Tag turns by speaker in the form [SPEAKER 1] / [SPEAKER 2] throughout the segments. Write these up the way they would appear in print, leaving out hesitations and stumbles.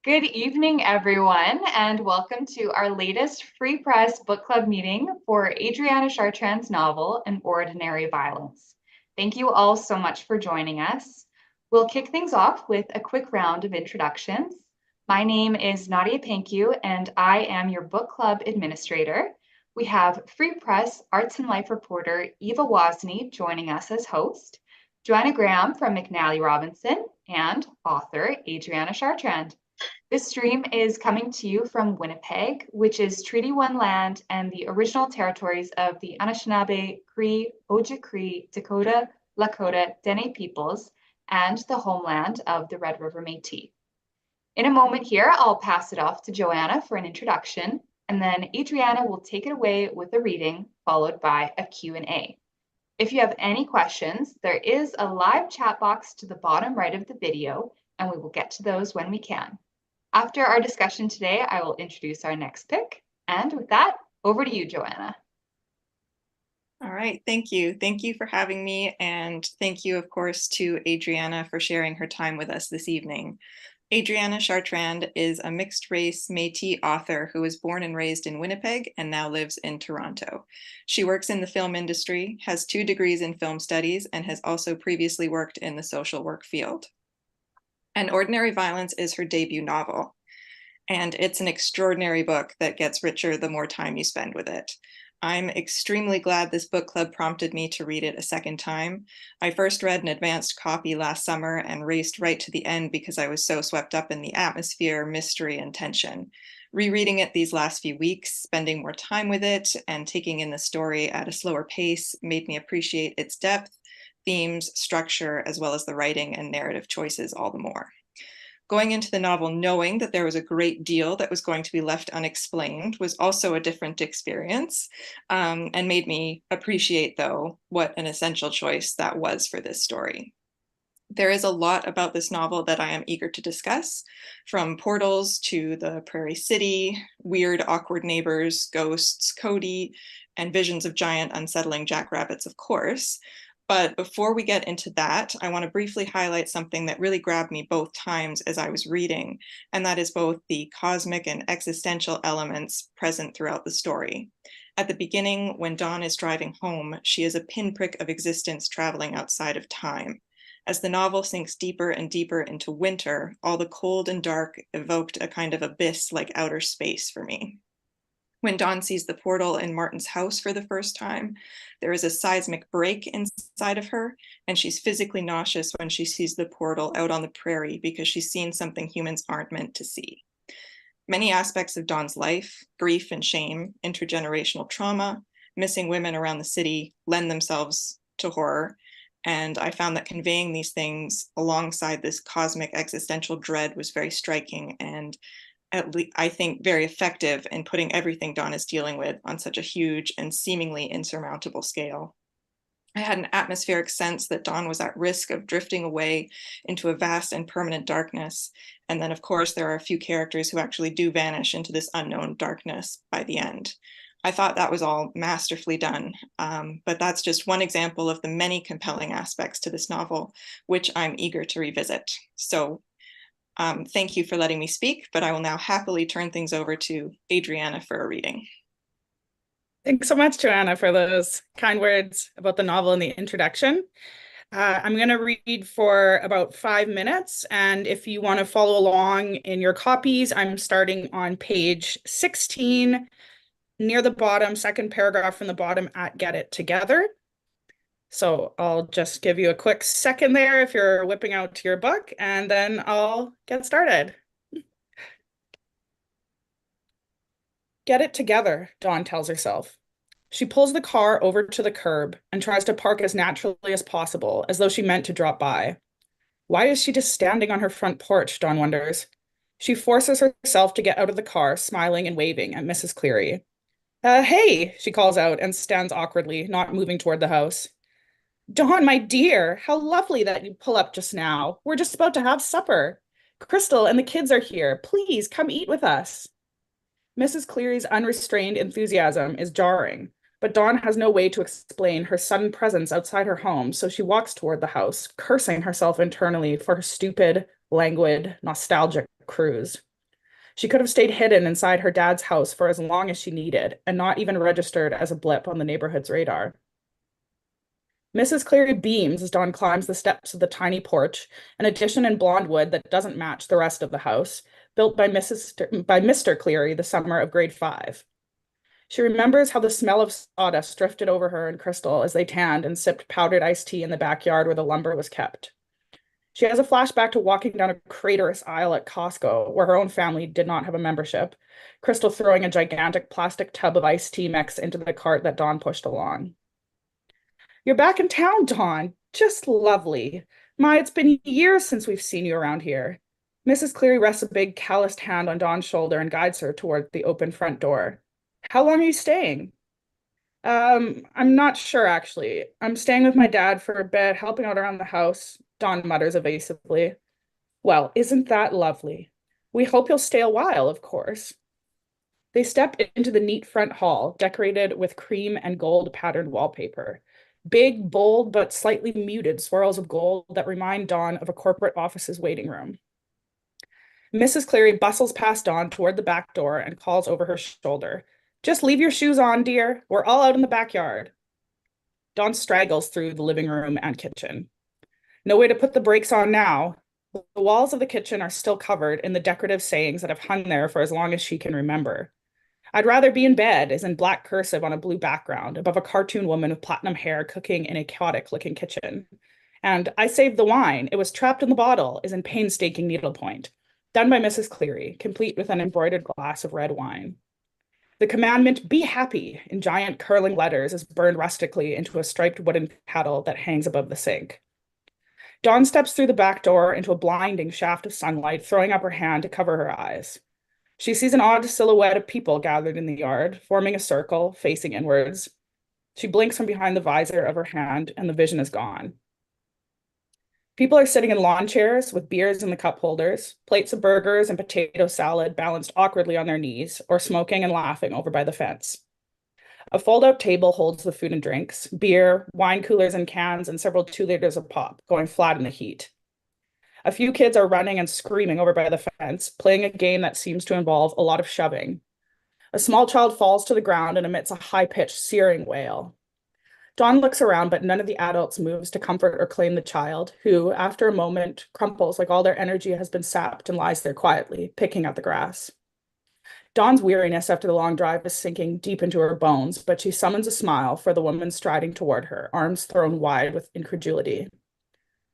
[SPEAKER 1] Good evening, everyone, and welcome to our latest Free Press Book Club meeting for Adriana Chartrand's novel, An Ordinary Violence. Thank you all so much for joining us. We'll kick things off with a quick round of introductions. My name is Nadya Pankiw, and I am your book club administrator. We have Free Press Arts and Life reporter Eva Wasney joining us as host, Joanna Graham from McNally Robinson, and author Adriana Chartrand. This stream is coming to you from Winnipeg, which is Treaty 1 land and the original territories of the Anishinaabe, Cree, Ojibwe, Dakota, Lakota, Dene peoples, and the homeland of the Red River Métis. In a moment here, I'll pass it off to Joanna for an introduction, and then Adriana will take it away with a reading, followed by a Q&A. If you have any questions, there is a live chat box to the bottom right of the video, and we will get to those when we can. After our discussion today, I will introduce our next pick. And with that, over to you, Joanna.
[SPEAKER 2] All right, thank you. Thank you for having me. And thank you, of course, to Adriana for sharing her time with us this evening. Adriana Chartrand is a mixed-race Métis author who was born and raised in Winnipeg and now lives in Toronto. She works in the film industry, has 2 degrees in film studies, and has also previously worked in the social work field. An Ordinary Violence is her debut novel, and it's an extraordinary book that gets richer the more time you spend with it. I'm extremely glad this book club prompted me to read it a second time. I first read an advanced copy last summer and raced right to the end because I was so swept up in the atmosphere, mystery, and tension. Rereading it these last few weeks, spending more time with it, and taking in the story at a slower pace made me appreciate its depth, themes, structure, as well as the writing and narrative choices all the more. Going into the novel knowing that there was a great deal that was going to be left unexplained was also a different experience, and made me appreciate, though, what an essential choice that was for this story. There is a lot about this novel that I am eager to discuss, from portals to the Prairie City, weird, awkward neighbors, ghosts, Cody, and visions of giant, unsettling jackrabbits, of course. But before we get into that, I want to briefly highlight something that really grabbed me both times as I was reading, and that is both the cosmic and existential elements present throughout the story. At the beginning, when Dawn is driving home, she is a pinprick of existence traveling outside of time. As the novel sinks deeper and deeper into winter, all the cold and dark evoked a kind of abyss like outer space for me. When Dawn sees the portal in Martin's house for the first time, there is a seismic break inside of her, and she's physically nauseous when she sees the portal out on the prairie because she's seen something humans aren't meant to see. Many aspects of Dawn's life, grief and shame, intergenerational trauma, missing women around the city, lend themselves to horror, and I found that conveying these things alongside this cosmic existential dread was very striking and I think very effective in putting everything Dawn is dealing with on such a huge and seemingly insurmountable scale. I had an atmospheric sense that Dawn was at risk of drifting away into a vast and permanent darkness. And then, of course, there are a few characters who actually do vanish into this unknown darkness by the end. I thought that was all masterfully done, but that's just one example of the many compelling aspects to this novel, which I'm eager to revisit. So thank you for letting me speak, but I will now happily turn things over to Adriana for a reading.
[SPEAKER 3] Thanks so much, Joanna, for those kind words about the novel and the introduction. I'm going to read for about 5 minutes, and if you want to follow along in your copies, I'm starting on page 16, near the bottom, second paragraph from the bottom at Get It Together. So I'll just give you a quick second there if you're whipping out to your book, and then I'll get started. Get it together, Dawn tells herself. She pulls the car over to the curb and tries to park as naturally as possible, as though she meant to drop by. Why is she just standing on her front porch, Dawn wonders. She forces herself to get out of the car, smiling and waving at Mrs. Cleary. Hey, she calls out and stands awkwardly, not moving toward the house. Dawn, my dear, how lovely that you pull up just now. We're just about to have supper. Crystal and the kids are here. Please come eat with us. Mrs. Cleary's unrestrained enthusiasm is jarring, but Dawn has no way to explain her sudden presence outside her home, so she walks toward the house, cursing herself internally for her stupid, languid, nostalgic cruise. She could have stayed hidden inside her dad's house for as long as she needed and not even registered as a blip on the neighborhood's radar. Mrs. Cleary beams as Dawn climbs the steps of the tiny porch, an addition in blonde wood that doesn't match the rest of the house, built by Mr. Cleary the summer of grade 5. She remembers how the smell of sawdust drifted over her and Crystal as they tanned and sipped powdered iced tea in the backyard where the lumber was kept. She has a flashback to walking down a craterous aisle at Costco, where her own family did not have a membership, Crystal throwing a gigantic plastic tub of iced tea mix into the cart that Dawn pushed along. You're back in town, Dawn. Just lovely. My, it's been years since we've seen you around here. Mrs. Cleary rests a big calloused hand on Dawn's shoulder and guides her toward the open front door. How long are you staying? I'm not sure, actually. I'm staying with my dad for a bit, helping out around the house, Dawn mutters evasively. Well, isn't that lovely? We hope you'll stay a while, of course. They step into the neat front hall, decorated with cream and gold patterned wallpaper. Big, bold, but slightly muted swirls of gold that remind Dawn of a corporate office's waiting room. Mrs. Cleary bustles past Dawn toward the back door and calls over her shoulder. Just leave your shoes on, dear. We're all out in the backyard. Dawn straggles through the living room and kitchen. No way to put the brakes on now. The walls of the kitchen are still covered in the decorative sayings that have hung there for as long as she can remember. I'd rather be in bed is in black cursive on a blue background above a cartoon woman with platinum hair cooking in a chaotic-looking kitchen. And I saved the wine. It was trapped in the bottle is in painstaking needlepoint, done by Mrs. Cleary, complete with an embroidered glass of red wine. The commandment, be happy, in giant curling letters is burned rustically into a striped wooden paddle that hangs above the sink. Dawn steps through the back door into a blinding shaft of sunlight, throwing up her hand to cover her eyes. She sees an odd silhouette of people gathered in the yard, forming a circle, facing inwards. She blinks from behind the visor of her hand, and the vision is gone. People are sitting in lawn chairs with beers in the cup holders, plates of burgers and potato salad balanced awkwardly on their knees, or smoking and laughing over by the fence. A fold-out table holds the food and drinks, beer, wine coolers and cans, and several 2 liters of pop, going flat in the heat. A few kids are running and screaming over by the fence, playing a game that seems to involve a lot of shoving. A small child falls to the ground and emits a high-pitched, searing wail. Dawn looks around, but none of the adults moves to comfort or claim the child, who, after a moment, crumples like all their energy has been sapped and lies there quietly, picking at the grass. Dawn's weariness after the long drive is sinking deep into her bones, but she summons a smile for the woman striding toward her, arms thrown wide with incredulity.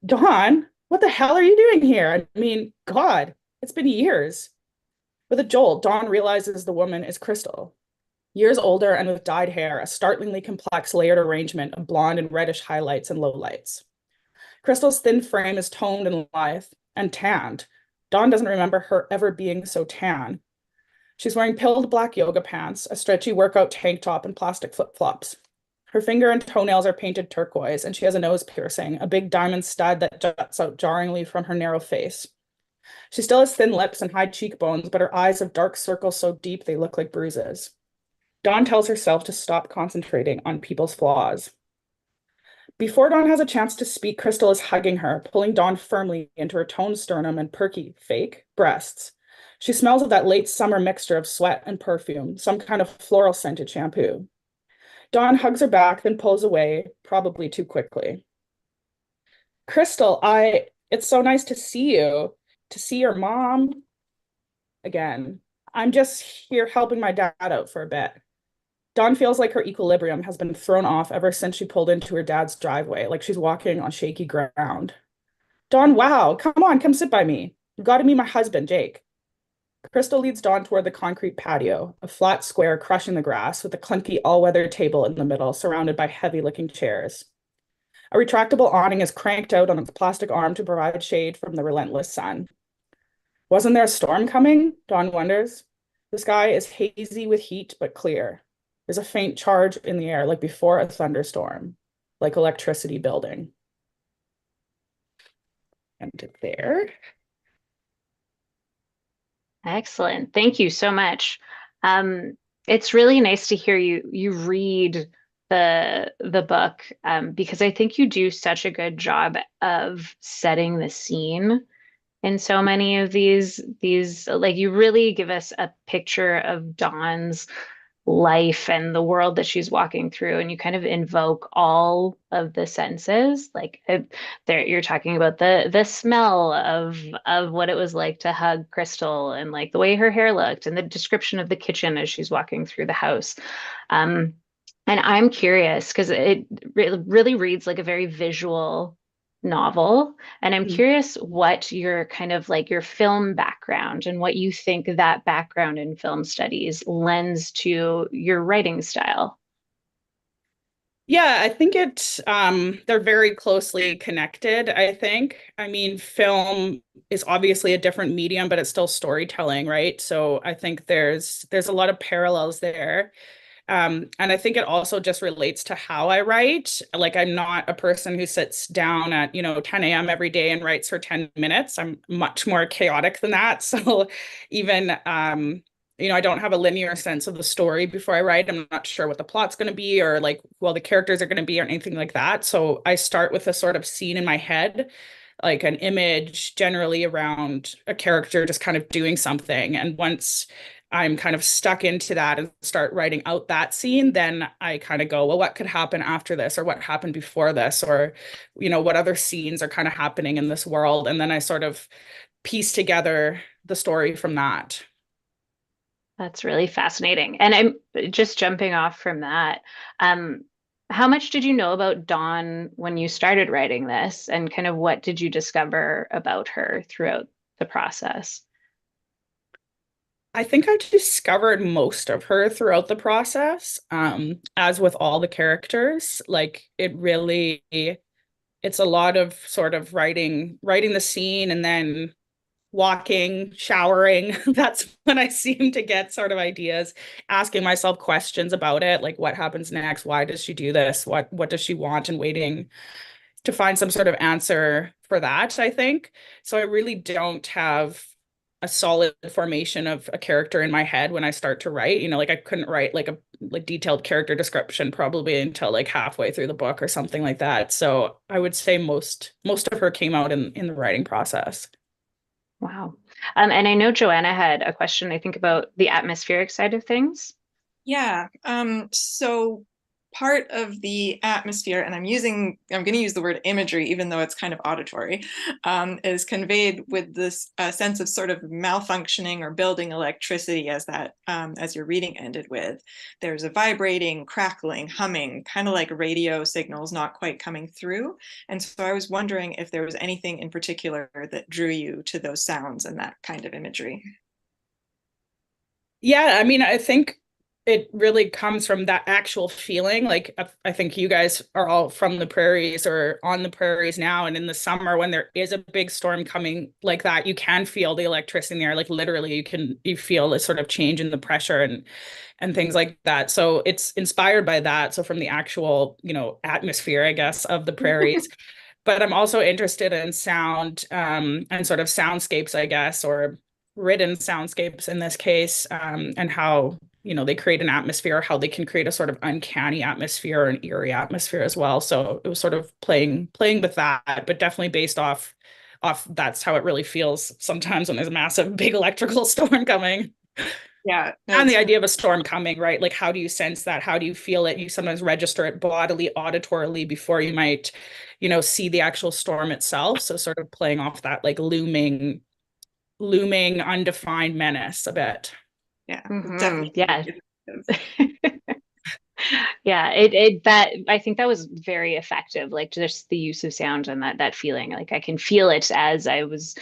[SPEAKER 3] Dawn, what the hell are you doing here? I mean, God, it's been years. With a jolt, Dawn realizes the woman is Crystal. Years older and with dyed hair, a startlingly complex layered arrangement of blonde and reddish highlights and lowlights. Crystal's thin frame is toned and lithe and tanned. Dawn doesn't remember her ever being so tan. She's wearing pilled black yoga pants, a stretchy workout tank top, and plastic flip-flops. Her finger and toenails are painted turquoise, and she has a nose piercing, a big diamond stud that juts out jarringly from her narrow face. She still has thin lips and high cheekbones, but her eyes have dark circles so deep they look like bruises. Dawn tells herself to stop concentrating on people's flaws. Before Dawn has a chance to speak, Crystal is hugging her, pulling Dawn firmly into her toned sternum and perky, fake, breasts. She smells of that late summer mixture of sweat and perfume, some kind of floral scented shampoo. Dawn hugs her back, then pulls away, probably too quickly. Crystal, it's so nice to see you, to see your mom again. I'm just here helping my dad out for a bit. Dawn feels like her equilibrium has been thrown off ever since she pulled into her dad's driveway, like she's walking on shaky ground. Dawn, wow, come on, come sit by me. You've got to meet my husband, Jake. Crystal leads Dawn toward the concrete patio, a flat square crushing the grass with a clunky all-weather table in the middle, surrounded by heavy-looking chairs. A retractable awning is cranked out on its plastic arm to provide shade from the relentless sun. Wasn't there a storm coming? Dawn wonders. The sky is hazy with heat, but clear. There's a faint charge in the air, like before a thunderstorm, like electricity building. And there.
[SPEAKER 4] Excellent. Thank you so much. It's really nice to hear you read the book because I think you do such a good job of setting the scene in so many of these like you really give us a picture of Dawn's life and the world that she's walking through, and you kind of invoke all of the senses. Like there you're talking about the smell of what it was like to hug Crystal, and like the way her hair looked, and the description of the kitchen as she's walking through the house. um and I'm curious because it really reads like a very visual novel. And I'm
[SPEAKER 3] Mm.
[SPEAKER 4] curious what your kind of like your film background and what you think that background in film studies lends to your writing style.
[SPEAKER 3] Yeah, I think they're very closely connected, I think. I mean, film is obviously a different medium, but it's still storytelling, right? So I think there's a lot of parallels there. And I think it also just relates to how I write. Like, I'm not a person who sits down at, 10 a.m. every day and writes for 10 minutes. I'm much more chaotic than that. So even, I don't have a linear sense of the story before I write. I'm not sure what the plot's going to be or like, well, the characters are going to be or anything like that. So I start with a sort of scene in my head, like an image generally around a character just kind of doing something. And once I'm kind of stuck into that and start writing out that scene, then I kind of go, well, what could happen after this, or what happened before this, or, what other scenes are kind of happening in this world. And then I sort of piece together the story from that.
[SPEAKER 4] That's really fascinating. And I'm just jumping off from that. Um, how much did you know about Dawn when you started writing this, and kind of what did you discover about her throughout the process?
[SPEAKER 3] I think I discovered most of her throughout the process. As with all the characters, like it's a lot of sort of writing the scene and then walking, showering. That's when I seem to get sort of ideas, asking myself questions about it, like what happens next? Why does she do this? What does she want? And waiting to find some sort of answer for that, I think. So I really don't have a solid formation of a character in my head when I start to write. Like I couldn't write like a like detailed character description probably until like halfway through the book or something like that. So I would say most of her came out in the writing process.
[SPEAKER 4] Wow. And I know Joanna had a question, I think, about the atmospheric side of things.
[SPEAKER 2] Yeah. So part of the atmosphere, and I'm going to use the word imagery, even though it's kind of auditory, is conveyed with this sense of sort of malfunctioning or building electricity, as your reading ended with. There's a vibrating, crackling, humming, kind of like radio signals not quite coming through. And so I was wondering if there was anything in particular that drew you to those sounds and that kind of imagery.
[SPEAKER 3] Yeah, I mean, I think it really comes from that actual feeling. Like, I think you guys are all from the prairies or on the prairies now. And in the summer, when there is a big storm coming like that, you can feel the electricity in the air. Like literally, you feel a sort of change in the pressure and things like that. So it's inspired by that. So from the actual, atmosphere, I guess, of the prairies. But I'm also interested in sound, and sort of soundscapes, I guess, or written soundscapes in this case, and how they create an atmosphere, how they can create a sort of uncanny atmosphere or an eerie atmosphere as well. So it was sort of playing with that, but definitely based off that's how it really feels sometimes when there's a massive big electrical storm coming.
[SPEAKER 2] Yeah, no,
[SPEAKER 3] And the idea of a storm coming, right? Like, how do you sense that? How do you feel it? You sometimes register it bodily, auditorily before you might, see the actual storm itself. So sort of playing off that like looming undefined menace a bit.
[SPEAKER 2] yeah,
[SPEAKER 4] Mhm.
[SPEAKER 2] definitely.
[SPEAKER 4] Yeah. Yeah, it that I think that was very effective, like just the use of sound and that feeling. Like I can feel it as I was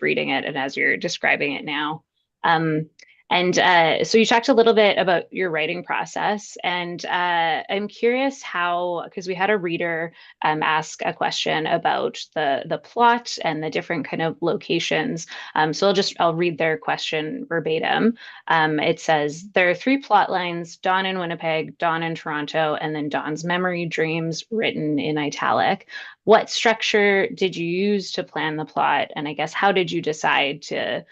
[SPEAKER 4] reading it and as you're describing it now. Um, and so you talked a little bit about your writing process, and I'm curious how, because we had a reader ask a question about the plot and the different kind of locations. So I'll read their question verbatim. It says there are three plot lines: Dawn in Winnipeg, Dawn in Toronto, and then Dawn's memory dreams written in italic. What structure did you use to plan the plot? And I guess how did you decide to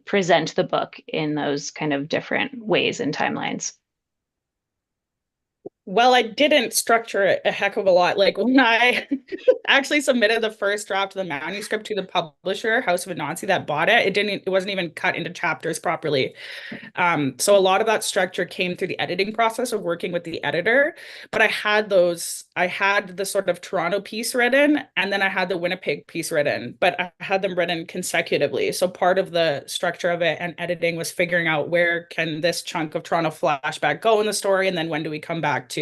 [SPEAKER 4] present the book in those kind of different ways and timelines?
[SPEAKER 3] Well, I didn't structure it a heck of a lot. Like when I actually submitted the first draft of the manuscript to the publisher, House of Anansi, that bought it, it wasn't even cut into chapters properly. So a lot of that structure came through the editing process of working with the editor. But I had the sort of Toronto piece written, and then I had the Winnipeg piece written, but I had them written consecutively. So part of the structure of it and editing was figuring out where can this chunk of Toronto flashback go in the story, and then when do we come back to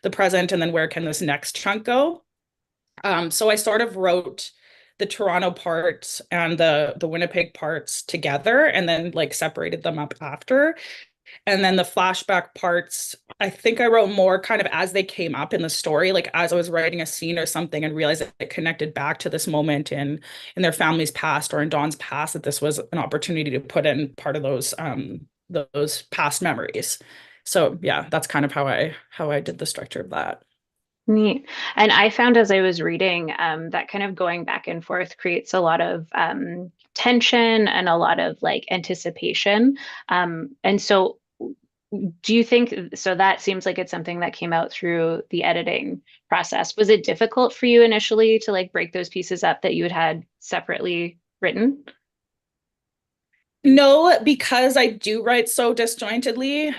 [SPEAKER 3] the present, and then where can this next chunk go? So I sort of wrote the Toronto parts and the Winnipeg parts together and then like separated them up after. And then the flashback parts, I think I wrote more kind of as they came up in the story, like as I was writing a scene or something and realized that it connected back to this moment in their family's past or in Dawn's past, that this was an opportunity to put in part of those past memories. So yeah, that's kind of how I did the structure of that.
[SPEAKER 4] Neat. And I found as I was reading that kind of going back and forth creates a lot of tension and a lot of like anticipation. And so do you think, so that seems like it's something that came out through the editing process. Was it difficult for you initially to like break those pieces up that you had separately written?
[SPEAKER 3] No, because I do write so disjointedly.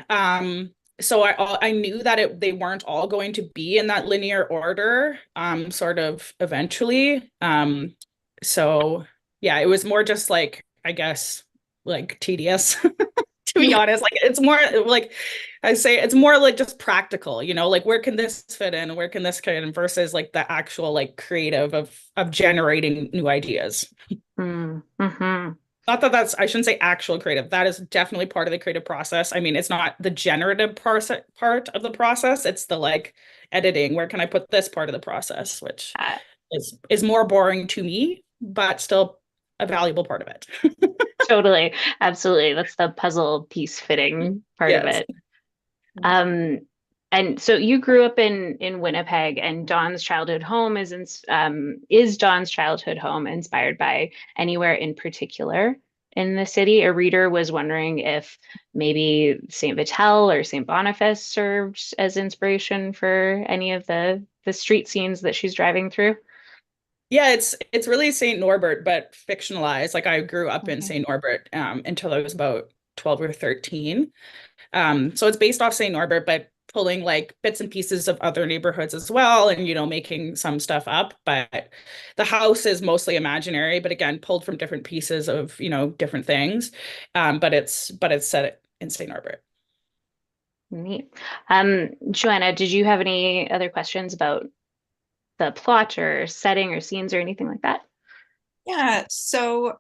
[SPEAKER 3] So I knew that they weren't all going to be in that linear order, sort of eventually. So yeah, it was more just like, I guess, like tedious, to be honest. Like it's more like I say, it's more like just practical, like where can this fit in? Where can this fit in versus like the actual like creative of generating new ideas.
[SPEAKER 4] Mm-hmm.
[SPEAKER 3] Not that I shouldn't say actual creative. That is definitely part of the creative process. I mean, it's not the generative part of the process. It's the like editing. Where can I put this part of the process, which is more boring to me, but still a valuable part of it.
[SPEAKER 4] Totally. Absolutely. That's the puzzle piece fitting part of
[SPEAKER 3] Yes.
[SPEAKER 4] it. Um, and so you grew up in Winnipeg, and Dawn's childhood home is Dawn's childhood home inspired by anywhere in particular in the city? A reader was wondering if maybe Saint Vital or Saint Boniface served as inspiration for any of the street scenes that she's driving through.
[SPEAKER 3] Yeah, it's really Saint Norbert, but fictionalized. Like I grew up in
[SPEAKER 4] Okay.
[SPEAKER 3] Saint Norbert until I was about 12 or 13. So it's based off St. Norbert, but pulling like bits and pieces of other neighborhoods as well, and making some stuff up. But the house is mostly imaginary, but again, pulled from different pieces of different things. But it's set in St. Norbert.
[SPEAKER 4] Neat. Joanna, did you have any other questions about the plot or setting or scenes or anything like that?
[SPEAKER 2] Yeah, so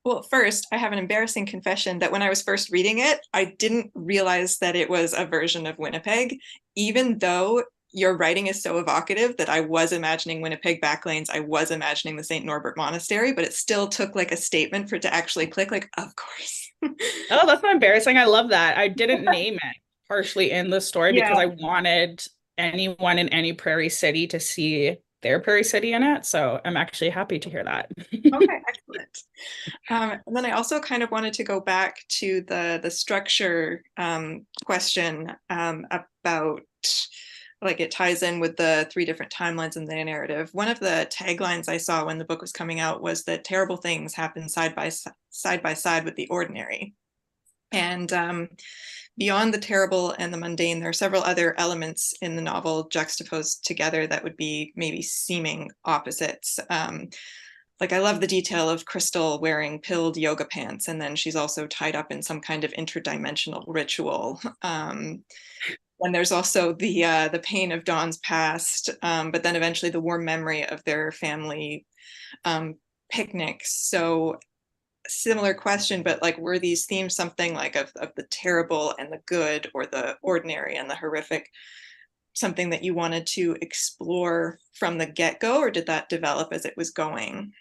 [SPEAKER 2] well, first, I have an embarrassing confession that when I was first reading it, I didn't realize that it was a version of Winnipeg, even though your writing is so evocative that I was imagining Winnipeg backlanes, I was imagining the St. Norbert Monastery, but it still took like a statement for it to actually click, like, of course.
[SPEAKER 3] Oh, that's not embarrassing. I love that. I didn't name it partially in the story because
[SPEAKER 2] Yeah.
[SPEAKER 3] I wanted anyone in any prairie city to see their prairie city in it. So I'm actually happy to hear that.
[SPEAKER 2] Okay, excellent. And then I also kind of wanted to go back to the structure question about like it ties in with the 3 different timelines in the narrative. One of the taglines I saw when the book was coming out was that terrible things happen side by side with the ordinary. And beyond the terrible and the mundane, there are several other elements in the novel juxtaposed together that would be maybe seeming opposites. Like I love the detail of Crystal wearing pilled yoga pants, and then she's also tied up in some kind of interdimensional ritual. And there's also the pain of Dawn's past, but then eventually the warm memory of their family picnics. So similar question, but like were these themes something like of the terrible and the good, or the ordinary and the horrific, something that you wanted to explore from the get-go, or did that develop as it was going?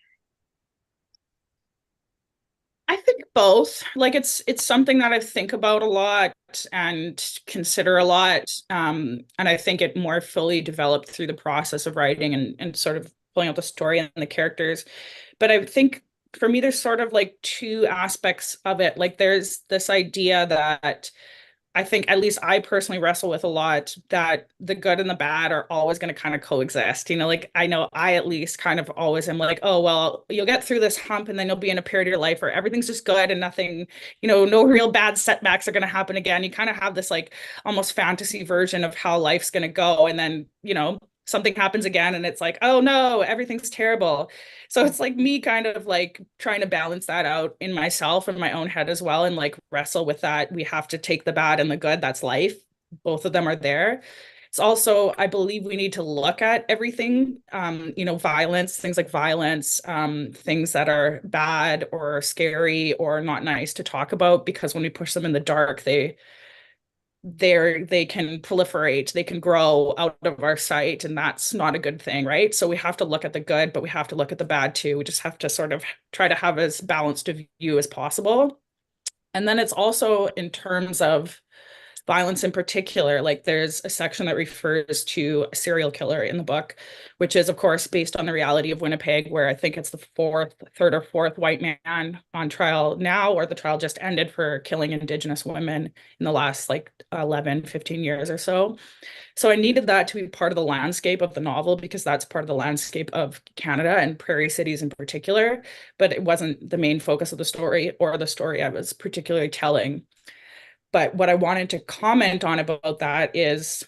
[SPEAKER 3] I think both. Like it's something that I think about a lot and consider a lot. And I think it more fully developed through the process of writing and sort of pulling out the story and the characters. But I think for me, there's sort of like 2 aspects of it. Like there's this idea that I think at least I personally wrestle with a lot that the good and the bad are always going to kind of coexist. Like I know I at least kind of always am like, oh, well, you'll get through this hump and then you'll be in a period of your life where everything's just good and nothing, no real bad setbacks are going to happen again. You kind of have this like almost fantasy version of how life's going to go. And then, something happens again and it's like, oh no, everything's terrible. So it's like me kind of like trying to balance that out in myself and my own head as well, and like wrestle with that. We have to take the bad and the good. That's life. Both of them are there. It's also, I believe we need to look at everything, violence, things like violence, things that are bad or scary or not nice to talk about, because when we push them in the dark, they can proliferate, they can grow out of our sight, and that's not a good thing, right? So we have to look at the good, but we have to look at the bad too. We just have to sort of try to have as balanced a view as possible. And then it's also in terms of violence in particular, like there's a section that refers to a serial killer in the book, which is of course based on the reality of Winnipeg, where I think it's the third or fourth white man on trial now, or the trial just ended for killing Indigenous women in the last like 11, 15 years or so. So I needed that to be part of the landscape of the novel, because that's part of the landscape of Canada and prairie cities in particular, but it wasn't the main focus of the story or the story I was particularly telling. But what I wanted to comment on about that is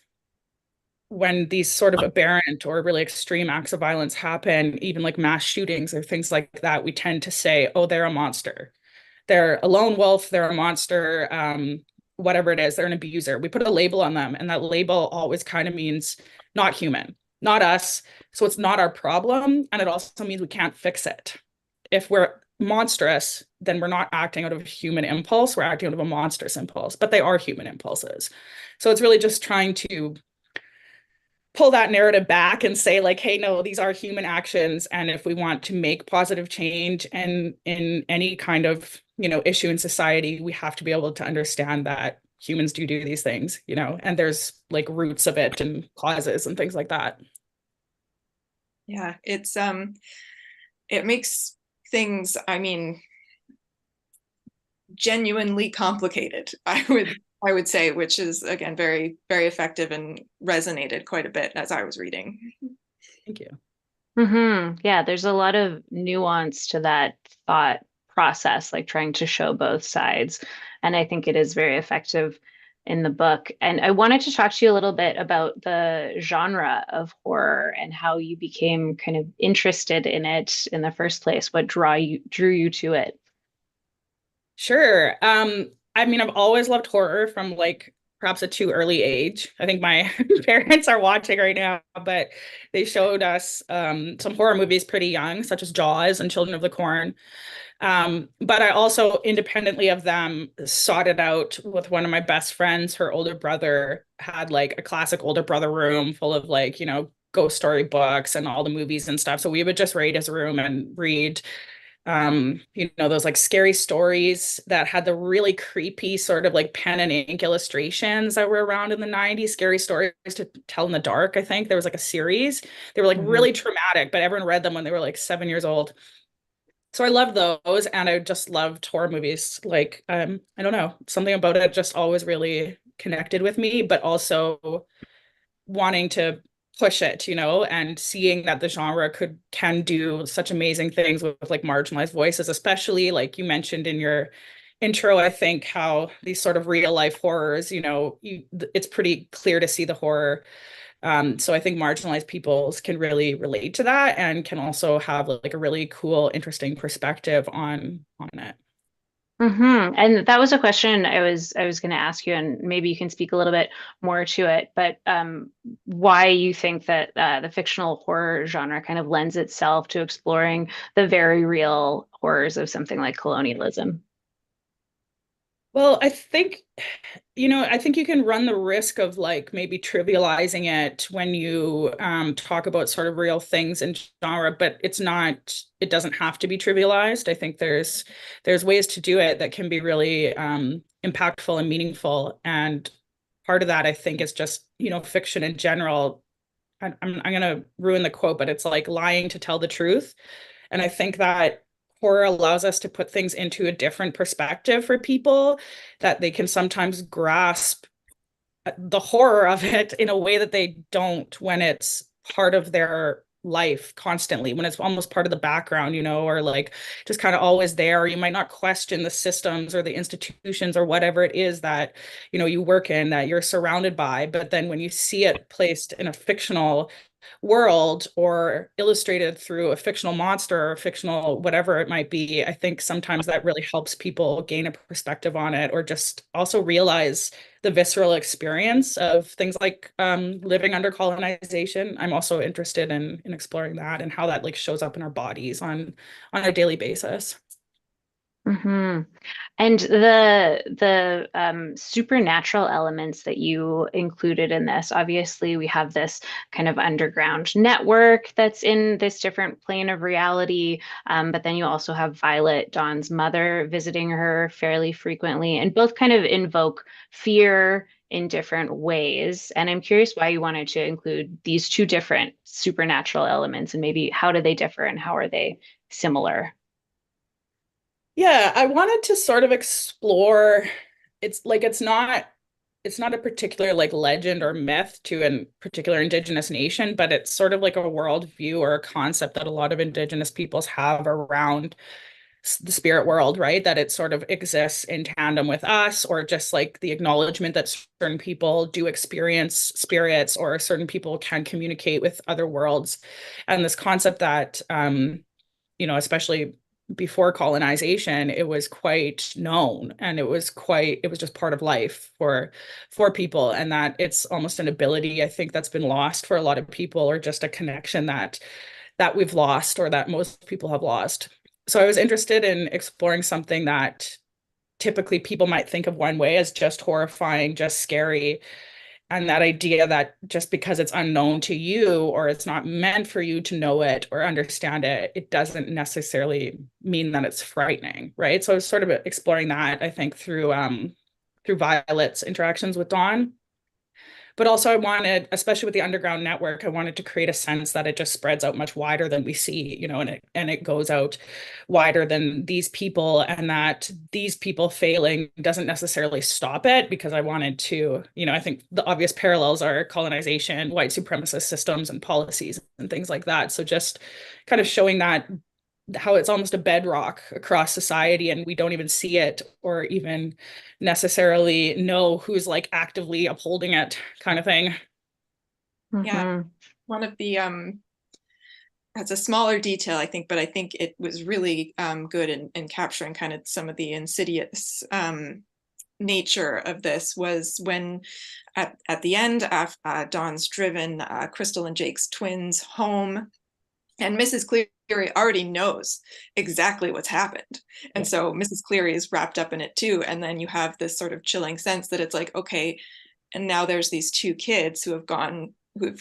[SPEAKER 3] when these sort of aberrant or really extreme acts of violence happen, even like mass shootings or things like that, we tend to say, oh, they're a monster. They're a lone wolf, they're a monster, whatever it is, they're an abuser. We put a label on them, and that label always kind of means not human, not us. So it's not our problem. And it also means we can't fix it. If we're monstrous, then we're not acting out of a human impulse, we're acting out of a monstrous impulse, but they are human impulses. So it's really just trying to pull that narrative back and say like, hey, no, these are human actions, and if we want to make positive change and in any kind of issue in society, we have to be able to understand that humans do these things, and there's like roots of it and causes and things like that.
[SPEAKER 2] Yeah, it makes things, genuinely complicated, I would say, which is again very, very effective and resonated quite a bit as I was reading.
[SPEAKER 3] Thank you.
[SPEAKER 4] Yeah, there's a lot of nuance to that thought process, like trying to show both sides. And I think it is very effective in the book. And I wanted to talk to you a little bit about the genre of horror and how you became kind of interested in it in the first place. What drew you to it?
[SPEAKER 3] Sure. I've always loved horror from like perhaps a too early age. I think my parents are watching right now, but they showed us some horror movies pretty young, such as Jaws and Children of the Corn. But I also, independently of them, sought it out with one of my best friends. Her older brother had like a classic older brother room full of like, ghost story books and all the movies and stuff. So we would just raid his room and read those like scary stories that had the really creepy sort of like pen and ink illustrations that were around in the 90s, scary stories to tell in the dark. I think there was like a series. They were like really traumatic, but everyone read them when they were like 7 years old. So I loved those, and I just loved horror movies. Like, I don't know, something about it just always really connected with me, but also wanting to push it, and seeing that the genre can do such amazing things with like marginalized voices, especially like you mentioned in your intro, I think how these sort of real life horrors, it's pretty clear to see the horror. So I think marginalized peoples can really relate to that and can also have like a really cool, interesting perspective on it.
[SPEAKER 4] And that was a question I was going to ask you, and maybe you can speak a little bit more to it. But why you think that the fictional horror genre kind of lends itself to exploring the very real horrors of something like colonialism?
[SPEAKER 3] Well, I think you can run the risk of like maybe trivializing it when you talk about sort of real things in genre, but it doesn't have to be trivialized. I think there's ways to do it that can be really impactful and meaningful. And part of that, I think, is just, fiction in general. I'm going to ruin the quote, but it's like lying to tell the truth. And I think that horror allows us to put things into a different perspective for people, that they can sometimes grasp the horror of it in a way that they don't when it's part of their life constantly, when it's almost part of the background, or like just kind of always there. You might not question the systems or the institutions or whatever it is that you work in, that you're surrounded by, but then when you see it placed in a fictional world or illustrated through a fictional monster or fictional whatever it might be, I think sometimes that really helps people gain a perspective on it, or just also realize the visceral experience of things like living under colonization. I'm also interested in exploring that and how that like shows up in our bodies on a daily basis.
[SPEAKER 4] Mm-hmm. And the supernatural elements that you included in this, obviously we have this kind of underground network that's in this different plane of reality. But then you also have Violet, Dawn's mother, visiting her fairly frequently, and both kind of invoke fear in different ways. And I'm curious why you wanted to include these two different supernatural elements, and maybe how do they differ and how are they similar?
[SPEAKER 3] Yeah, I wanted to sort of explore, it's not a particular like legend or myth to a particular Indigenous nation, but it's sort of like a worldview or a concept that a lot of Indigenous peoples have around the spirit world, right? That it sort of exists in tandem with us, or just like the acknowledgement that certain people do experience spirits, or certain people can communicate with other worlds. And this concept that especially before colonization, it was quite known, and it was just part of life for people, and that it's almost an ability, I think, that's been lost for a lot of people, or just a connection that we've lost, or that most people have lost. So I was interested in exploring something that typically people might think of one way, as just horrifying, just scary, and that idea that just because it's unknown to you, or it's not meant for you to know it or understand it, it doesn't necessarily mean that it's frightening, right? So I was sort of exploring that, I think, through Violet's interactions with Dawn. But also I wanted, especially with the underground network, I wanted to create a sense that it just spreads out much wider than we see, and it goes out wider than these people, and that these people failing doesn't necessarily stop it, because I wanted to, I think the obvious parallels are colonization, white supremacist systems and policies and things like that. So just kind of showing that, how it's almost a bedrock across society, and we don't even see it or even necessarily know who's like actively upholding it, kind of thing.
[SPEAKER 2] Yeah.
[SPEAKER 4] Mm-hmm.
[SPEAKER 2] One of the that's a smaller detail, I think, but I think it was really good in capturing kind of some of the insidious nature of this, was when at the end, Dawn's driven Crystal and Jake's twins home, and Mrs. Cleary already knows exactly what's happened. And so Mrs. Cleary is wrapped up in it too. And then you have this sort of chilling sense that it's like, okay, and now there's these two kids who've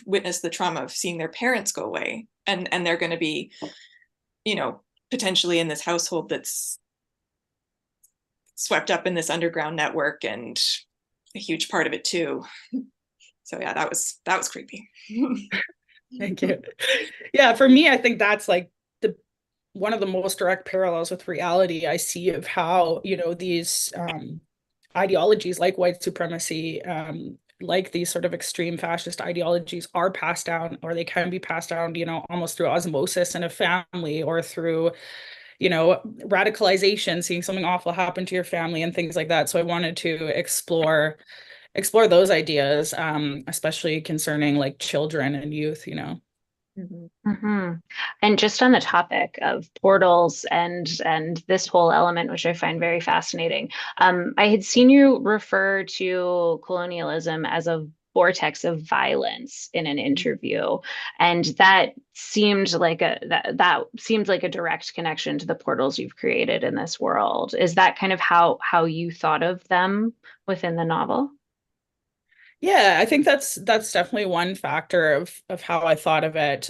[SPEAKER 2] witnessed the trauma of seeing their parents go away. And they're going to be, potentially in this household that's swept up in this underground network, and a huge part of it too. So yeah, that was creepy.
[SPEAKER 3] Thank you. Yeah, for me, I think that's like one of the most direct parallels with reality I see, of how, these ideologies like white supremacy, like these sort of extreme fascist ideologies, are passed down, or they can be passed down, almost through osmosis in a family, or through, radicalization, seeing something awful happen to your family and things like that. So I wanted to explore those ideas, especially concerning like children and youth.
[SPEAKER 2] Mm-hmm.
[SPEAKER 4] Mm-hmm. And just on the topic of portals and this whole element, which I find very fascinating, I had seen you refer to colonialism as a vortex of violence in an interview, and that seemed like that seemed like a direct connection to the portals you've created in this world. Is that kind of how you thought of them within the novel?
[SPEAKER 3] Yeah, I think that's definitely one factor of how I thought of it.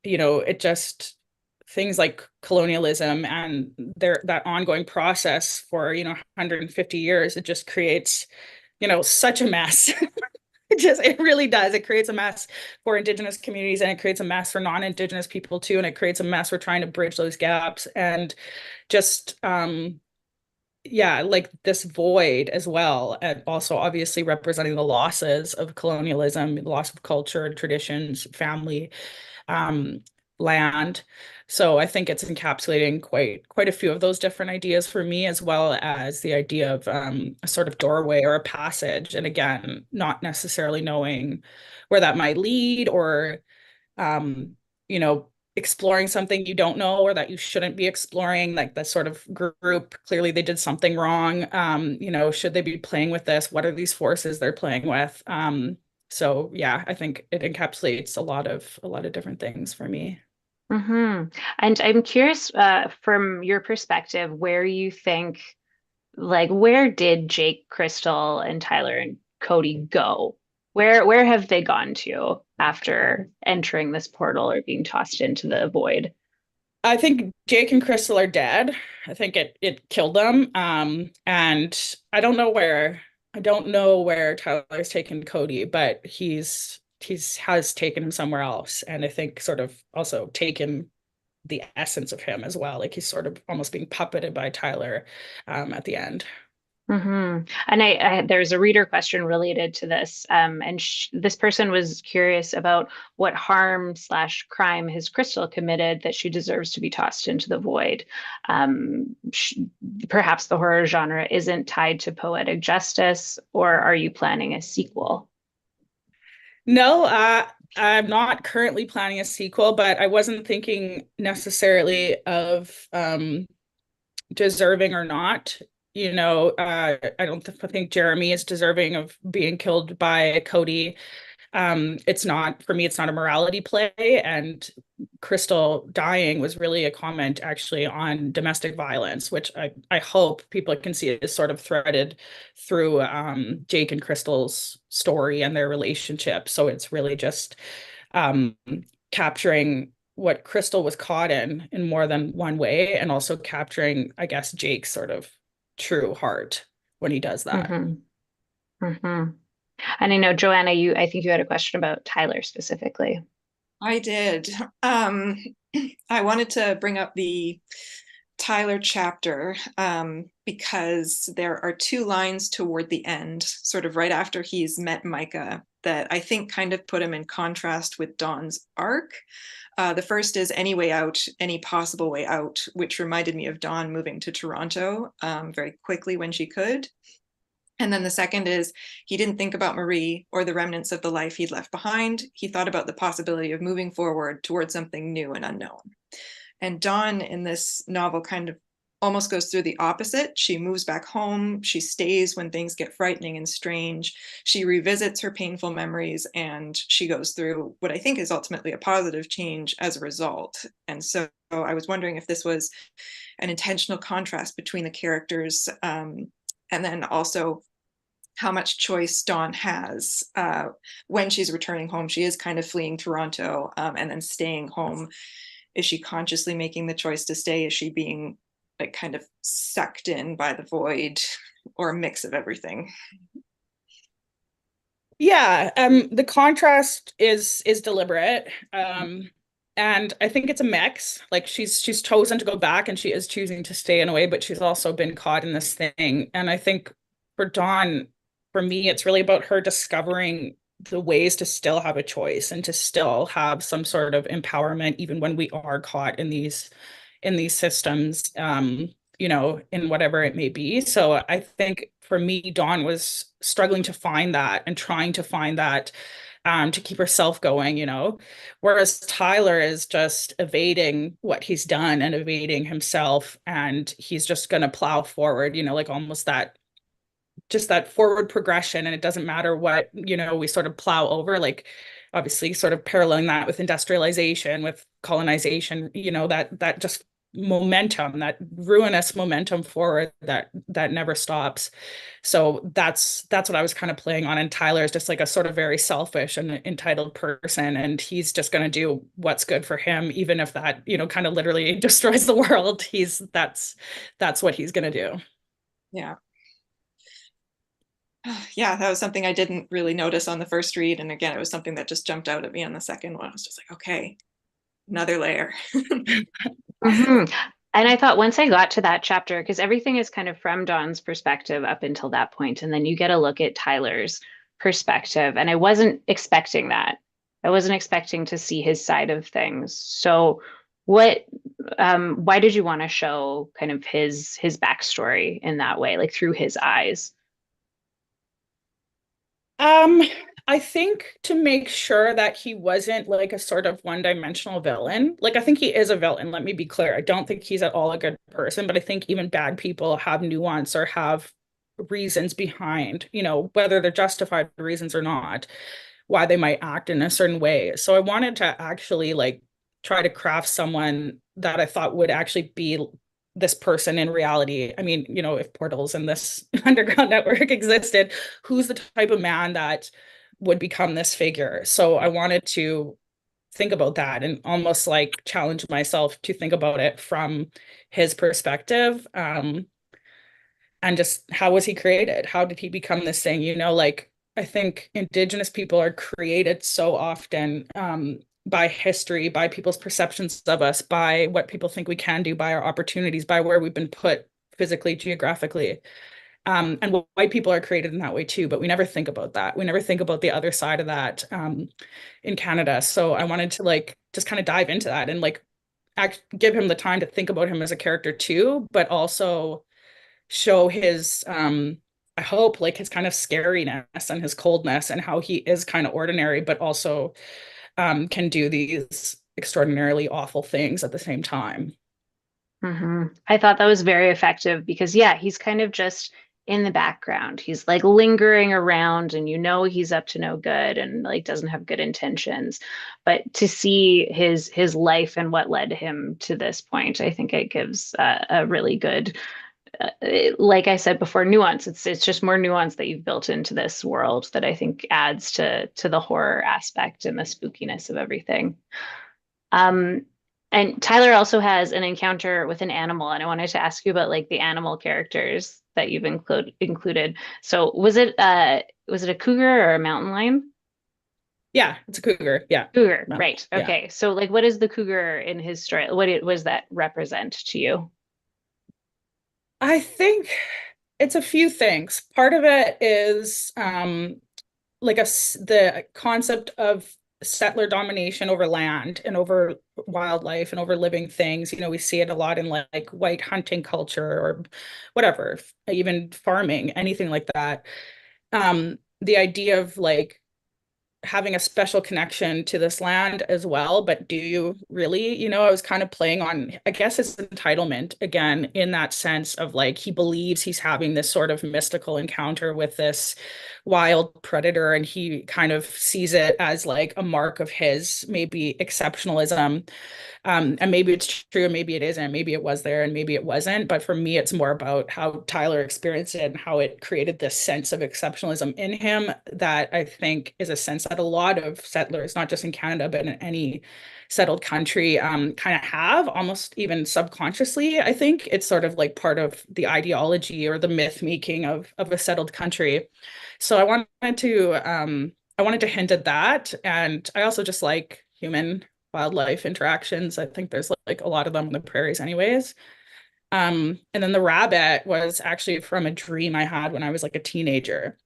[SPEAKER 3] It just, things like colonialism and that ongoing process for, 150 years, it just creates, such a mess. It really does. It creates a mess for Indigenous communities, and it creates a mess for non-Indigenous people too. And it creates a mess. We're trying to bridge those gaps, and just yeah, like this void as well, and also obviously representing the losses of colonialism, loss of culture and traditions, family, um, land. So I think it's encapsulating quite a few of those different ideas for me, as well as the idea of a sort of doorway or a passage. And again, not necessarily knowing where that might lead, or um, you know, exploring something you don't know or that you shouldn't be exploring, like that sort of group, clearly they did something wrong. Should they be playing with this? What are these forces they're playing with? So yeah, I think it encapsulates a lot of different things for me.
[SPEAKER 4] And I'm curious, from your perspective, where you think, like, where did Jake, Crystal, and Tyler and Cody go? Where have they gone to after entering this portal or being tossed into the void?
[SPEAKER 3] I think Jake and Crystal are dead. I think it killed them. And I don't know where Tyler's taken Cody, but he's has taken him somewhere else. And I think sort of also taken the essence of him as well. Like he's sort of almost being puppeted by Tyler at the end.
[SPEAKER 4] And there's a reader question related to this, and this person was curious about what harm slash crime has Crystal committed that she deserves to be tossed into the void. Sh Perhaps the horror genre isn't tied to poetic justice, or are you planning a sequel?
[SPEAKER 3] No, I'm not currently planning a sequel, but I wasn't thinking necessarily of deserving or not. I don't think Jeremy is deserving of being killed by Cody. It's not, for me, it's not a morality play. And Crystal dying was really a comment actually on domestic violence, which I hope people can see is sort of threaded through Jake and Crystal's story and their relationship. So it's really just um, capturing what Crystal was caught in more than one way, and also capturing, I guess, Jake's sort of true heart when he does that.
[SPEAKER 4] hmm hmm And I know, Joanna, I think you had a question about Tyler specifically.
[SPEAKER 2] I did. I wanted to bring up the Tyler chapter because there are two lines toward the end, sort of right after he's met Micah, that I think kind of put him in contrast with Dawn's arc. The first is any way out, any possible way out, which reminded me of Dawn moving to Toronto very quickly when she could. And then the second is he didn't think about Marie or the remnants of the life he'd left behind. He thought about the possibility of moving forward towards something new and unknown. And Dawn in this novel kind of almost goes through the opposite. She moves back home. She stays when things get frightening and strange. She revisits her painful memories, and she goes through what I think is ultimately a positive change as a result. And so I was wondering if this was an intentional contrast between the characters, and then also how much choice Dawn has when she's returning home. She is kind of fleeing Toronto and then staying home. Is she consciously making the choice to stay? Is she being like kind of sucked in by the void, or a mix of everything?
[SPEAKER 3] Yeah, the contrast is deliberate. And I think it's a mix. Like she's chosen to go back, and she is choosing to stay in a way, but she's also been caught in this thing. And I think for Dawn, for me, it's really about her discovering the ways to still have a choice and to still have some sort of empowerment, even when we are caught in these systems, in whatever it may be. So I think for me, Dawn was struggling to find that and trying to find that to keep herself going. Whereas Tyler is just evading what he's done and evading himself, and he's just going to plow forward, like almost that forward progression. And it doesn't matter what, we sort of plow over, like obviously sort of paralleling that with industrialization, with colonization, that just momentum, that ruinous momentum forward that never stops. So that's what I was kind of playing on. And Tyler is just like a sort of very selfish and entitled person, and he's just going to do what's good for him, even if that, kind of literally destroys the world. That's what he's going to do.
[SPEAKER 2] Yeah. Yeah, that was something I didn't really notice on the first read. And again, it was something that just jumped out at me on the second one. I was just like, okay, another layer.
[SPEAKER 4] Hmm. And I thought once I got to that chapter, because everything is kind of from Dawn's perspective up until that point, and then you get a look at Tyler's perspective. And I wasn't expecting that. I wasn't expecting to see his side of things. So what why did you want to show kind of his backstory in that way, like through his eyes?
[SPEAKER 3] Um, I think to make sure that he wasn't like a sort of one-dimensional villain. Like I think he is a villain, let me be clear. I don't think he's at all a good person, but I think even bad people have nuance or have reasons behind, whether they're justified reasons or not, why they might act in a certain way. So I wanted to actually like try to craft someone that I thought would actually be this person in reality. I mean, if portals and this underground network existed, who's the type of man that would become this figure? So I wanted to think about that and almost like challenge myself to think about it from his perspective. And just how was he created? How did he become this thing? Like I think Indigenous people are created so often by history, by people's perceptions of us, by what people think we can do, by our opportunities, by where we've been put physically, geographically. And white people are created in that way too, but we never think about that. We never think about the other side of that in Canada. So I wanted to like just kind of dive into that and like give him the time to think about him as a character too, but also show his I hope like his kind of scariness and his coldness and how he is kind of ordinary but also can do these extraordinarily awful things at the same time.
[SPEAKER 4] I thought that was very effective because, yeah, he's kind of just in the background. He's like lingering around, and he's up to no good and like doesn't have good intentions. But to see his life and what led him to this point, I think it gives a really good, like I said before, nuance. It's just more nuance that you've built into this world that I think adds to the horror aspect and the spookiness of everything. Um, and Tyler also has an encounter with an animal, and I wanted to ask you about like the animal characters that you've included. So was it a cougar or a mountain lion?
[SPEAKER 3] Yeah, it's a cougar. Yeah.
[SPEAKER 4] Cougar,
[SPEAKER 3] No,
[SPEAKER 4] right.
[SPEAKER 3] yeah.
[SPEAKER 4] Okay. So like what is the cougar in his story? Was that represent to you?
[SPEAKER 3] I think it's a few things. Part of it is like the concept of settler domination over land and over wildlife and over living things. We see it a lot in like white hunting culture or whatever, even farming, anything like that. The idea of like having a special connection to this land as well, but do you really? I was kind of playing on, I guess, his entitlement again, in that sense of like he believes he's having this sort of mystical encounter with this wild predator, and he kind of sees it as like a mark of his maybe exceptionalism. And maybe it's true, and maybe it isn't. Maybe it was there and maybe it wasn't. But for me, it's more about how Tyler experienced it and how it created this sense of exceptionalism in him that I think is a sense that a lot of settlers, not just in Canada, but in any settled country, kind of have almost even subconsciously. I think it's sort of like part of the ideology or the myth making of a settled country. So I wanted to hint at that. And I also just like human wildlife interactions. I think there's like a lot of them on the prairies anyways. And then the rabbit was actually from a dream I had when I was like a teenager.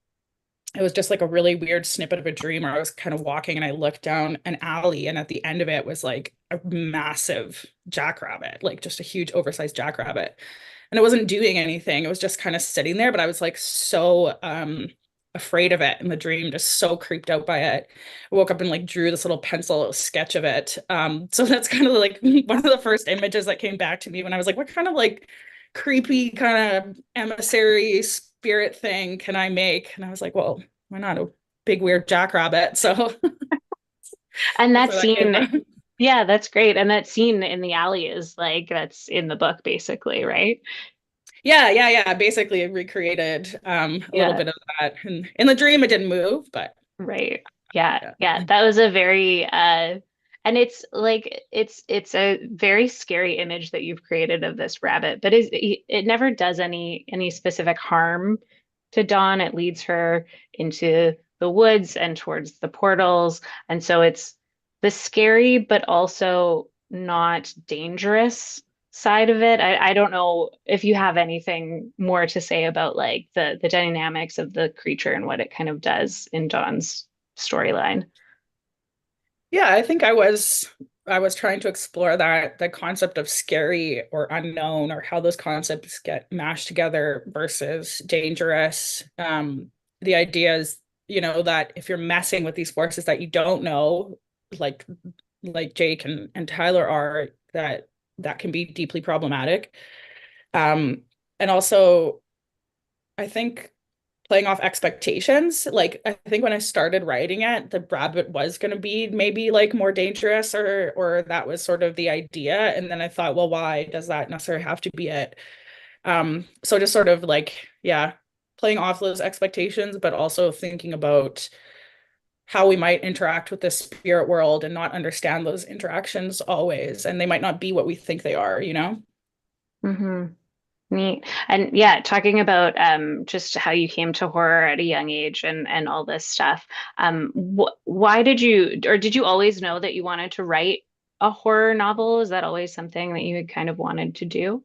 [SPEAKER 3] It was just like a really weird snippet of a dream where I was kind of walking and I looked down an alley, and at the end of it was like a massive jackrabbit, like just a huge oversized jackrabbit. And it wasn't doing anything. It was just kind of sitting there, but I was like so afraid of it in the dream, just so creeped out by it. I woke up and like drew this little pencil sketch of it. So that's kind of like one of the first images that came back to me when I was like, what kind of like creepy kind of emissary spirit thing can I make? And I was like, well, why not a big weird jackrabbit? So
[SPEAKER 4] And
[SPEAKER 3] that's
[SPEAKER 4] that
[SPEAKER 3] where that came
[SPEAKER 4] scene,
[SPEAKER 3] from.
[SPEAKER 4] yeah, that's great. And that scene in the alley is like that's in the book basically, right?
[SPEAKER 3] Yeah. Basically it recreated a little
[SPEAKER 4] Yeah.
[SPEAKER 3] bit of that. And in the dream it didn't move, but
[SPEAKER 4] Right. Yeah.
[SPEAKER 3] yeah.
[SPEAKER 4] Yeah. That was a very and it's like it's a very scary image that you've created of this rabbit, but it never does any specific harm to Dawn. It leads her into the woods and towards the portals. And so it's the scary, but also not dangerous side of it. I don't know if you have anything more to say about like the dynamics of the creature and what it kind of does in Dawn's storyline.
[SPEAKER 3] Yeah, I think I was trying to explore that the concept of scary or unknown, or how those concepts get mashed together versus dangerous. The idea is, that if you're messing with these forces that you don't know, like Jake and Tyler are, that can be deeply problematic. And also, I think playing off expectations. Like, I think when I started writing it, the rabbit was going to be maybe like more dangerous, or that was sort of the idea. And then I thought, well, why does that necessarily have to be it? So just sort of like, yeah, playing off those expectations, but also thinking about how we might interact with the spirit world and not understand those interactions always. And they might not be what we think they are,
[SPEAKER 4] Mm-hmm. Neat. And yeah, talking about just how you came to horror at a young age and all this stuff. Why did you always know that you wanted to write a horror novel? Is that always something that you had kind of wanted to do?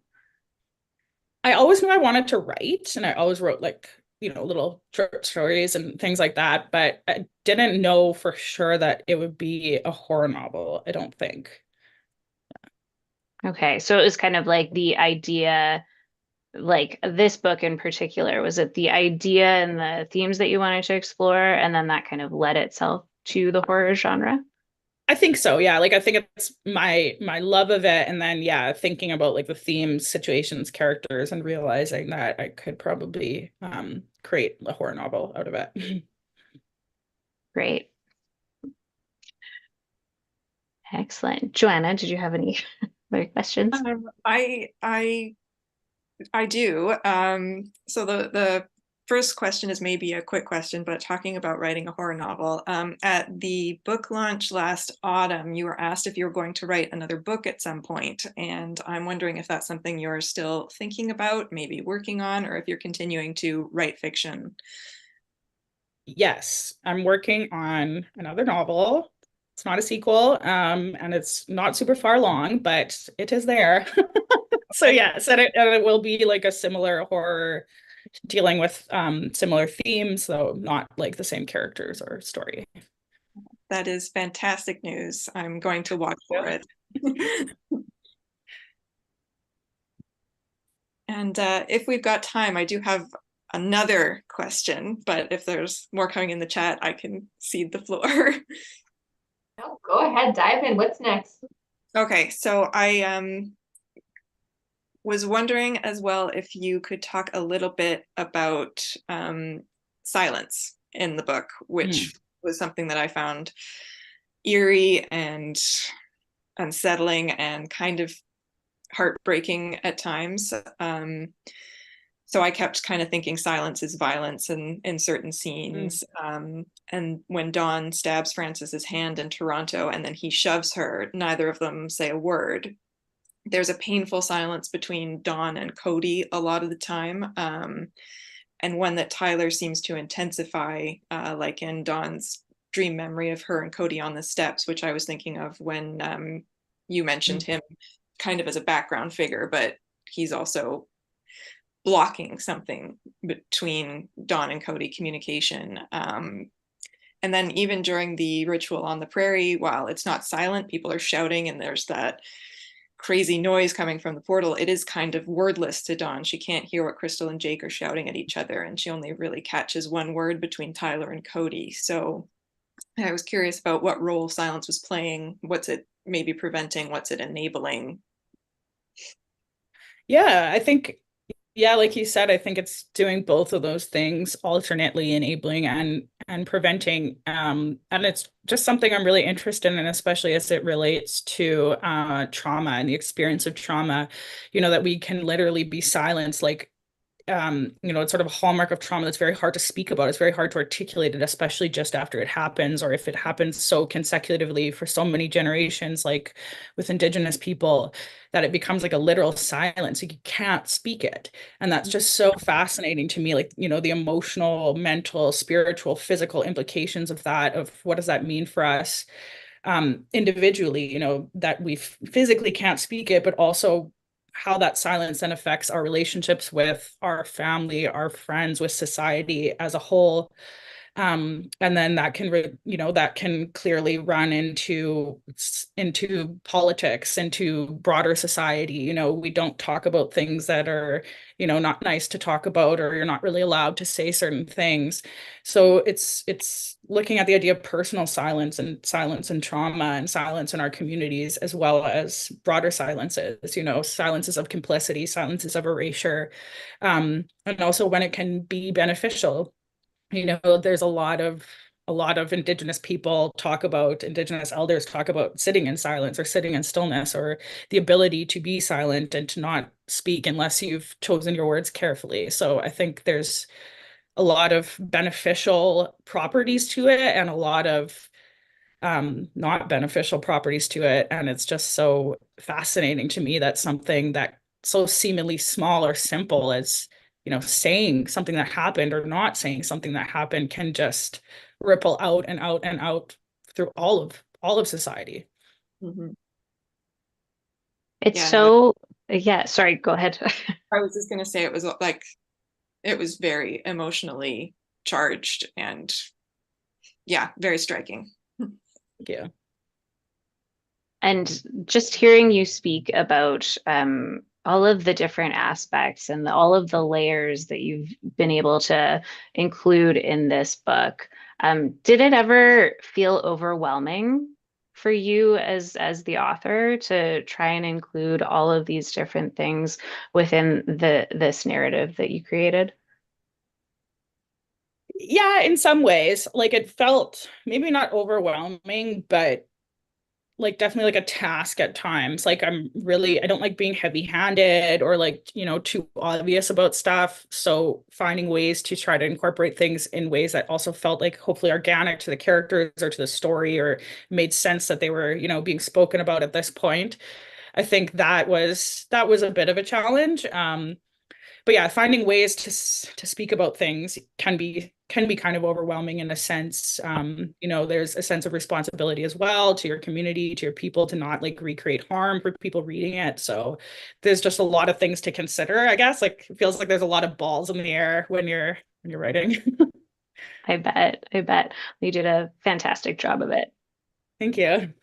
[SPEAKER 3] I always knew I wanted to write, and I always wrote like, little short stories and things like that, but I didn't know for sure that it would be a horror novel, I don't think.
[SPEAKER 4] Okay, so it was kind of like the idea, like this book in particular, was it the idea and the themes that you wanted to explore, and then that kind of led itself to the horror genre?
[SPEAKER 3] I think so, yeah. Like, I think it's my love of it, and then yeah, thinking about like the themes, situations, characters, and realizing that I could probably create a horror novel out of it.
[SPEAKER 4] Great. Excellent. Joanna, did you have any other questions?
[SPEAKER 2] I do. So the first question is maybe a quick question, but talking about writing a horror novel. At the book launch last autumn, you were asked if you were going to write another book at some point, and I'm wondering if that's something you're still thinking about, maybe working on, or if you're continuing to write fiction.
[SPEAKER 3] Yes, I'm working on another novel. It's not a sequel, and it's not super far along, but it is there. So yes, and it will be like a similar horror, dealing with similar themes, though not like the same characters or story.
[SPEAKER 2] That is fantastic news. I'm going to watch for it. And if we've got time, I do have another question, but if there's more coming in the chat, I can cede the floor.
[SPEAKER 1] No, go ahead, dive in. What's next?
[SPEAKER 2] Okay, so I was wondering as well if you could talk a little bit about silence in the book, which was something that I found eerie and unsettling and kind of heartbreaking at times. So I kept kind of thinking silence is violence in certain scenes. And when Dawn stabs Francis's hand in Toronto and then he shoves her, neither of them say a word. There's a painful silence between Dawn and Cody a lot of the time, and one that Tyler seems to intensify, like in Dawn's dream memory of her and Cody on the steps, which I was thinking of when you mentioned him kind of as a background figure, but he's also blocking something between Dawn and Cody communication. And then even during the ritual on the prairie, while it's not silent, people are shouting and there's that crazy noise coming from the portal, it is kind of wordless to Dawn. She can't hear what Crystal and Jake are shouting at each other, and she only really catches one word between Tyler and Cody. So I was curious about what role silence was playing. What's it maybe preventing? What's it enabling?
[SPEAKER 3] Yeah, I think, yeah, like you said, I think it's doing both of those things, alternately enabling and preventing. And it's just something I'm really interested in, especially as it relates to trauma and the experience of trauma, that we can literally be silenced. Like, it's sort of a hallmark of trauma that's very hard to speak about. It's very hard to articulate it, especially just after it happens, or if it happens so consecutively for so many generations, like with Indigenous people, that it becomes like a literal silence. Like you can't speak it. And that's just so fascinating to me, like, the emotional, mental, spiritual, physical implications of that, of what does that mean for us individually, that we physically can't speak it, but also how that silence then affects our relationships with our family, our friends, with society as a whole. And then that can, that can clearly run into politics, into broader society. We don't talk about things that are, not nice to talk about, or you're not really allowed to say certain things. So it's looking at the idea of personal silence and trauma and silence in our communities, as well as broader silences, silences of complicity, silences of erasure, and also when it can be beneficial. There's a lot of Indigenous people talk about, Indigenous elders talk about sitting in silence or sitting in stillness, or the ability to be silent and to not speak unless you've chosen your words carefully. So I think there's a lot of beneficial properties to it, and a lot of not beneficial properties to it. And it's just so fascinating to me that something that so seemingly small or simple as, saying something that happened or not saying something that happened can just ripple out and out and out through all of society.
[SPEAKER 2] Mhm.
[SPEAKER 4] It's
[SPEAKER 2] Yeah,
[SPEAKER 4] so, yeah, sorry, go ahead.
[SPEAKER 2] I was just going to say it was very emotionally charged and yeah, very striking.
[SPEAKER 3] Yeah.
[SPEAKER 4] And just hearing you speak about all of the different aspects and all of the layers that you've been able to include in this book, did it ever feel overwhelming for you as the author to try and include all of these different things within this narrative that you created?
[SPEAKER 3] Yeah, in some ways, like it felt maybe not overwhelming, but like definitely like a task at times. Like I don't like being heavy-handed or like, too obvious about stuff. So finding ways to try to incorporate things in ways that also felt like hopefully organic to the characters or to the story, or made sense that they were, being spoken about at this point. I think that was a bit of a challenge. But yeah, finding ways to speak about things can be kind of overwhelming in a sense. There's a sense of responsibility as well to your community, to your people, to not like recreate harm for people reading it. So there's just a lot of things to consider, I guess. Like it feels like there's a lot of balls in the air when you're writing.
[SPEAKER 4] I bet you did a fantastic job of it.
[SPEAKER 3] Thank you.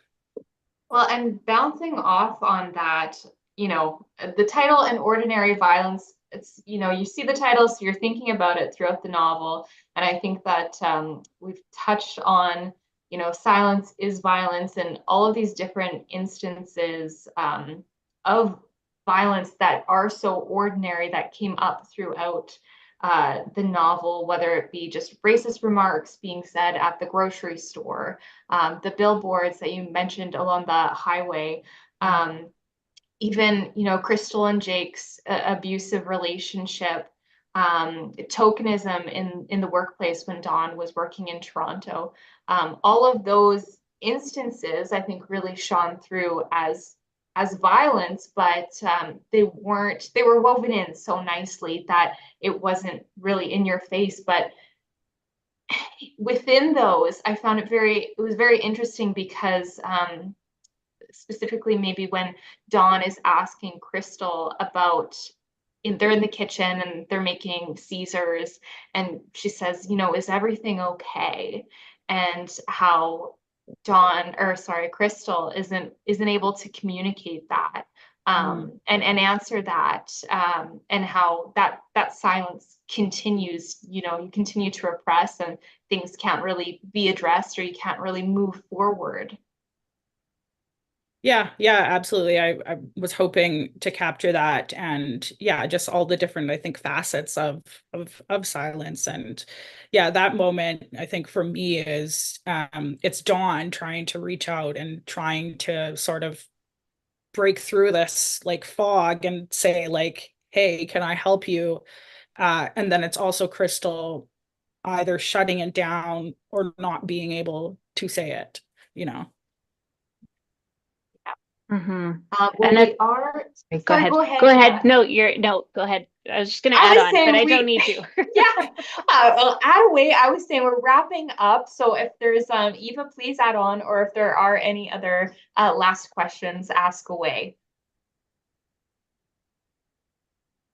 [SPEAKER 1] Well, and bouncing off on that, the title "An Ordinary Violence," it's, you see the title, so you're thinking about it throughout the novel. And I think that we've touched on, silence is violence, and all of these different instances of violence that are so ordinary that came up throughout the novel, whether it be just racist remarks being said at the grocery store, the billboards that you mentioned along the highway, even, Crystal and Jake's abusive relationship, tokenism in the workplace when Dawn was working in Toronto. All of those instances, I think, really shone through as violence, but they were woven in so nicely that it wasn't really in your face. But within those, I found it was very interesting because specifically maybe when Dawn is asking Crystal about, they're in the kitchen and they're making Caesars, and she says, is everything okay? And how Crystal isn't able to communicate that, and answer that, and how that silence continues. You continue to repress, and things can't really be addressed, or you can't really move forward.
[SPEAKER 3] Yeah, absolutely. I was hoping to capture that, and yeah, just all the different, I think, facets of silence. And yeah, that moment, I think for me is it's Dawn trying to reach out and trying to sort of break through this like fog and say like, hey, can I help you? And then it's also Crystal either shutting it down or not being able to say it, you know.
[SPEAKER 4] Mhm.
[SPEAKER 1] Well,
[SPEAKER 4] And
[SPEAKER 1] we are.
[SPEAKER 4] Go
[SPEAKER 1] Sorry,
[SPEAKER 4] ahead.
[SPEAKER 1] go ahead.
[SPEAKER 4] Go ahead.
[SPEAKER 1] Yeah.
[SPEAKER 4] No, go ahead. I was just gonna
[SPEAKER 1] I
[SPEAKER 4] add
[SPEAKER 1] was
[SPEAKER 4] on,
[SPEAKER 1] saying
[SPEAKER 4] but I
[SPEAKER 1] we-
[SPEAKER 4] don't need to.
[SPEAKER 1] Yeah. Well, add away. I was saying we're wrapping up. So if there's Eva, please add on, or if there are any other last questions, ask away.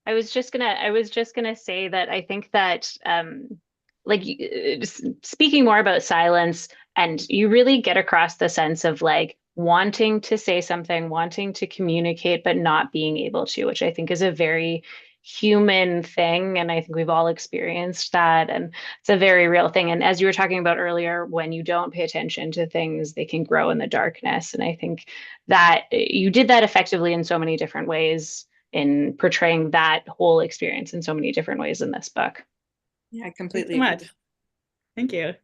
[SPEAKER 4] I was just gonna say that I think that like speaking more about silence, and you really get across the sense of like wanting to say something, wanting to communicate, but not being able to, which I think is a very human thing. And I think we've all experienced that. And it's a very real thing. And as you were talking about earlier, when you don't pay attention to things, they can grow in the darkness. And I think that you did that effectively in so many different ways in portraying that whole experience in so many different ways in this book.
[SPEAKER 2] Yeah, I
[SPEAKER 3] Thanks
[SPEAKER 2] completely
[SPEAKER 3] so
[SPEAKER 2] agree.
[SPEAKER 3] much. Thank you.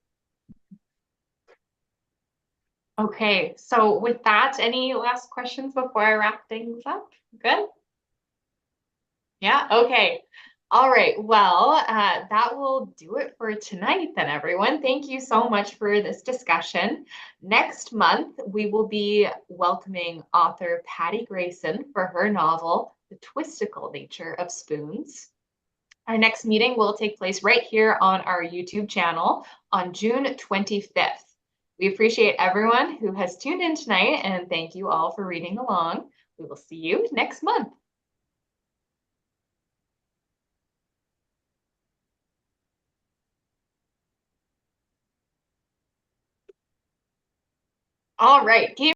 [SPEAKER 1] Okay, so with that, any last questions before I wrap things up? Good? Yeah, okay. All right, well, that will do it for tonight then, everyone. Thank you so much for this discussion. Next month, we will be welcoming author Patty Grayson for her novel, The Twistical Nature of Spoons. Our next meeting will take place right here on our YouTube channel on June 25th. We appreciate everyone who has tuned in tonight, and thank you all for reading along. We will see you next month. All right.